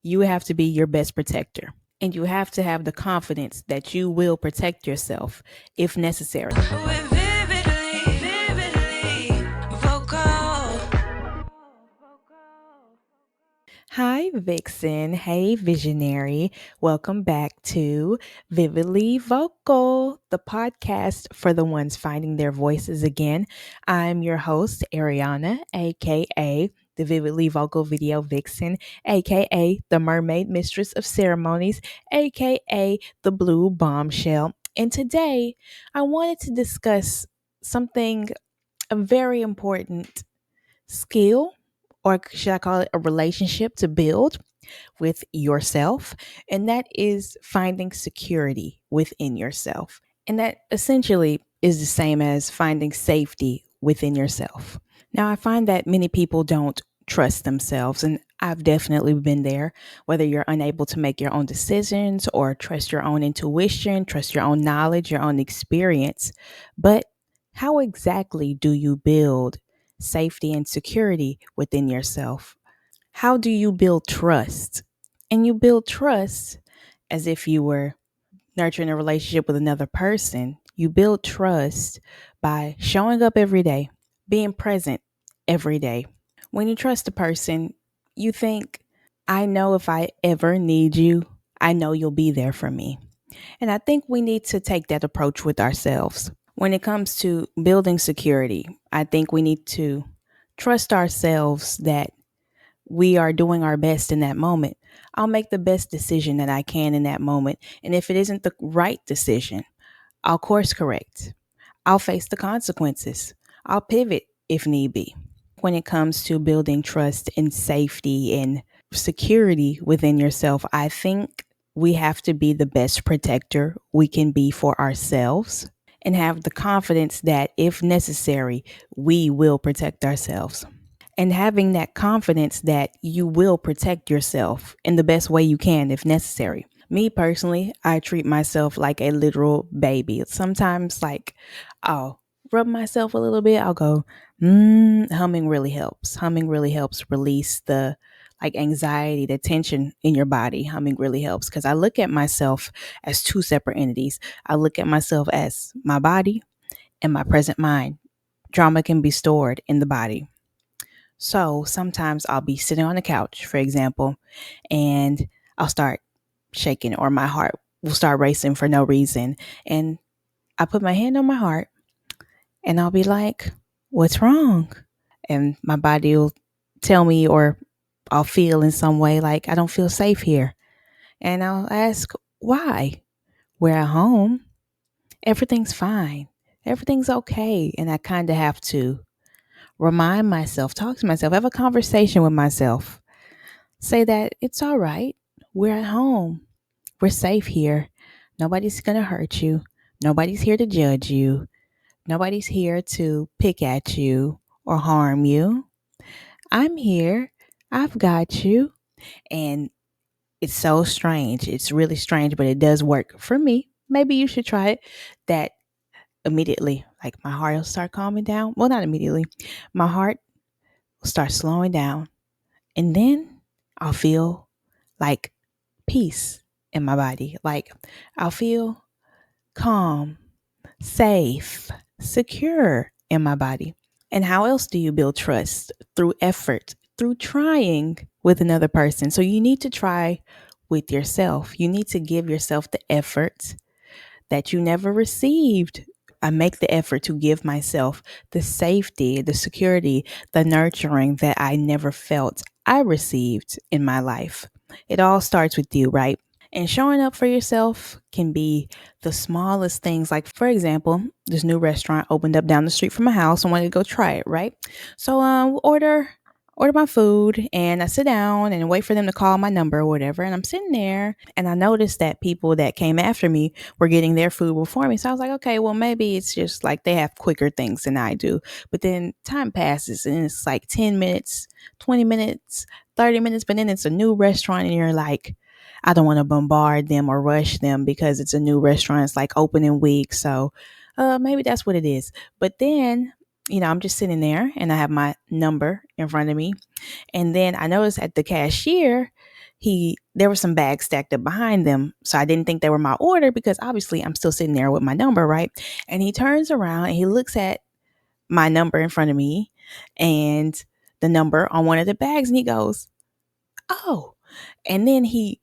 You have to be your best protector. And you have to have the confidence that you will protect yourself if necessary. We're vividly vocal. Hi, Vixen. Hey, Visionary. Welcome back to Vividly Vocal, the podcast for the ones finding their voices again. I'm your host, Aeryana, aka the Vividly Vocal Video Vixen, aka the Mermaid Mistress of Ceremonies, aka the Blue Bombshell. And today, I wanted to discuss something very important skill, or should I call it a relationship to build with yourself, and that is finding security within yourself. And that essentially is the same as finding safety within yourself. Now, I find that many people don't trust themselves, and I've definitely been there, whether you're unable to make your own decisions or trust your own intuition, trust your own knowledge, your own experience. But how exactly do you build safety and security within yourself? How do you build trust? And you build trust as if you were nurturing a relationship with another person. You build trust by showing up every day, being present every day. When you trust a person, you think, I know if I ever need you, I know you'll be there for me. And I think we need to take that approach with ourselves. When it comes to building security, I think we need to trust ourselves that we are doing our best in that moment. I'll make the best decision that I can in that moment. And if it isn't the right decision, I'll course correct. I'll face the consequences. I'll pivot if need be. When it comes to building trust and safety and security within yourself, I think we have to be the best protector we can be for ourselves and have the confidence that if necessary, we will protect ourselves. And having that confidence that you will protect yourself in the best way you can if necessary. Me personally, I treat myself like a literal baby. Sometimes, like, I'll rub myself a little bit. I'll go, humming really helps. Humming really helps release the like anxiety, the tension in your body. Humming really helps because I look at myself as two separate entities. I look at myself as my body and my present mind. Trauma can be stored in the body. So sometimes I'll be sitting on the couch, for example, and I'll start shaking or my heart will start racing for no reason. And I put my hand on my heart and I'll be like, what's wrong? And my body will tell me, or I'll feel in some way like I don't feel safe here. And I'll ask, why? We're at home. Everything's fine. Everything's okay. And I kind of have to remind myself, talk to myself, have a conversation with myself. Say that it's all right. We're at home. We're safe here. Nobody's going to hurt you. Nobody's here to judge you. Nobody's here to pick at you or harm you. I'm here. I've got you. And it's so strange. It's really strange, but it does work for me. Maybe you should try it. That immediately, like my heart will start calming down. Well, not immediately. My heart will start slowing down. And then I'll feel like peace in my body. Like I'll feel calm, safe, secure in my body. And how else do you build trust? Through effort, through trying with another person. So you need to try with yourself. You need to give yourself the effort that you never received. I make the effort to give myself the safety, the security, the nurturing that I never felt I received in my life. It all starts with you, right? And showing up for yourself can be the smallest things. Like, for example, this new restaurant opened up down the street from my house. I wanted to go try it, right? So, order my food, and I sit down and wait for them to call my number or whatever. And I'm sitting there, and I noticed that people that came after me were getting their food before me. So I was like, okay, well, maybe it's just like they have quicker things than I do. But then time passes, and it's like 10 minutes, 20 minutes, 30 minutes. But then it's a new restaurant, and you're like, I don't want to bombard them or rush them because it's a new restaurant. It's like opening week. So maybe that's what it is. But then, I'm just sitting there and I have my number in front of me. And then I noticed at the cashier, he there were some bags stacked up behind them. So I didn't think they were my order because obviously I'm still sitting there with my number, right? And he turns around and he looks at my number in front of me and the number on one of the bags and he goes, "Oh." And then he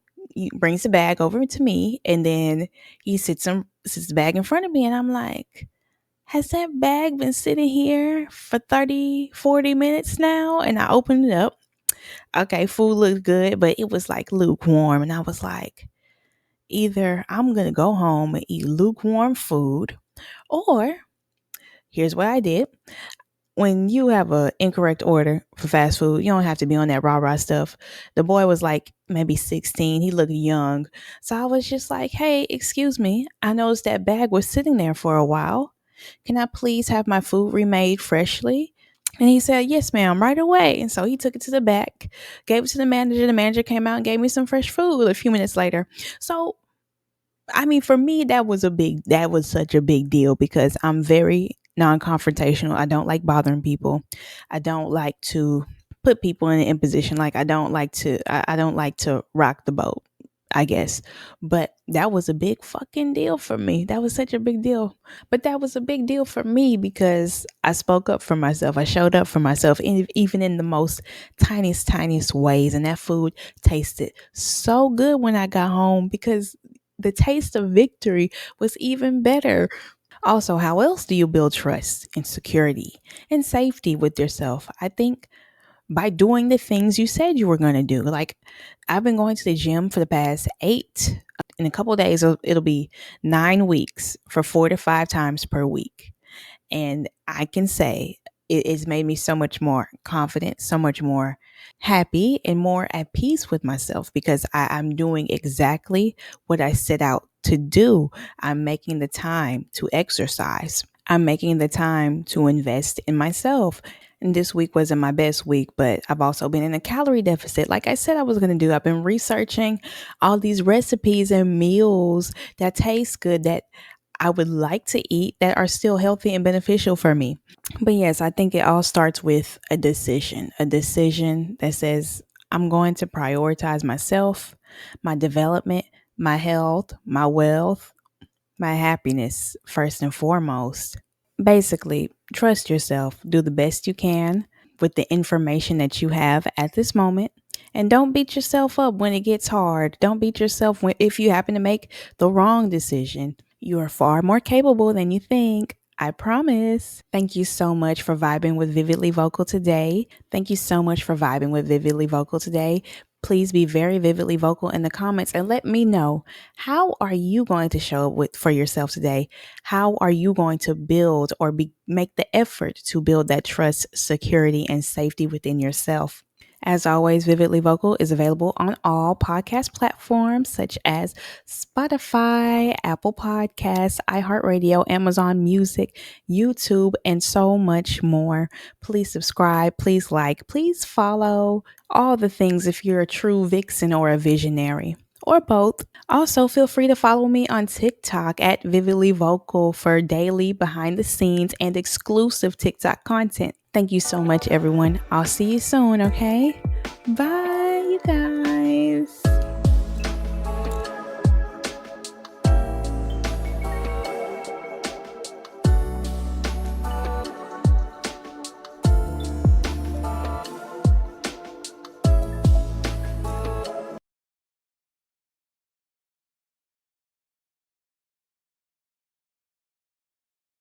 brings the bag over to me and then he sits the bag in front of me and I'm like, has that bag been sitting here for 30, 40 minutes now? And I opened it up. Okay, food looked good, but it was like lukewarm. And I was like, either I'm going to go home and eat lukewarm food, or here's what I did. When you have a incorrect order for fast food, you don't have to be on that rah-rah stuff. The boy was like maybe 16. He looked young. So I was just like, hey, excuse me. I noticed that bag was sitting there for a while. Can I please have my food remade freshly? And he said, yes, ma'am, right away. And so he took it to the back, gave it to the manager. The manager came out and gave me some fresh food a few minutes later. So, I mean, for me, that was such a big deal because I'm very non confrontational. I don't like bothering people. I don't like to put people in an imposition. Like, I don't like to rock the boat, I guess. But that was a big fucking deal for me. That was such a big deal. But that was a big deal for me because I spoke up for myself. I showed up for myself, even in the most tiniest ways. And that food tasted so good when I got home because the taste of victory was even better. Also, how else do you build trust and security and safety with yourself? I think by doing the things you said you were going to do. Like, I've been going to the gym for the past 8, in a couple of days, it'll be 9 weeks for 4 to 5 times per week. And I can say it's made me so much more confident, so much more happy, and more at peace with myself because I'm doing exactly what I set out to do. I'm making the time to exercise. I'm making the time to invest in myself. And this week wasn't my best week, but I've also been in a calorie deficit. Like I said, I was going to do. I've been researching all these recipes and meals that taste good that I would like to eat that are still healthy and beneficial for me. But yes, I think it all starts with a decision that says, I'm going to prioritize myself, my development, my health, my wealth, my happiness first and foremost. Basically, trust yourself, do the best you can with the information that you have at this moment. And don't beat yourself up when it gets hard. Don't beat yourself if you happen to make the wrong decision. You are far more capable than you think. I promise. Thank you so much for vibing with Vividly Vocal today. Thank you so much for vibing with Vividly Vocal today. Please be very vividly vocal in the comments and let me know, how are you going to show up for yourself today? How are you going to build or make the effort to build that trust, security, and safety within yourself? As always, Vividly Vocal is available on all podcast platforms such as Spotify, Apple Podcasts, iHeartRadio, Amazon Music, YouTube, and so much more. Please subscribe, please like, please follow, all the things if you're a true vixen or a visionary, or both. Also, feel free to follow me on TikTok at Vividly Vocal for daily behind the scenes and exclusive TikTok content. Thank you so much, everyone. I'll see you soon, okay? Bye, you guys.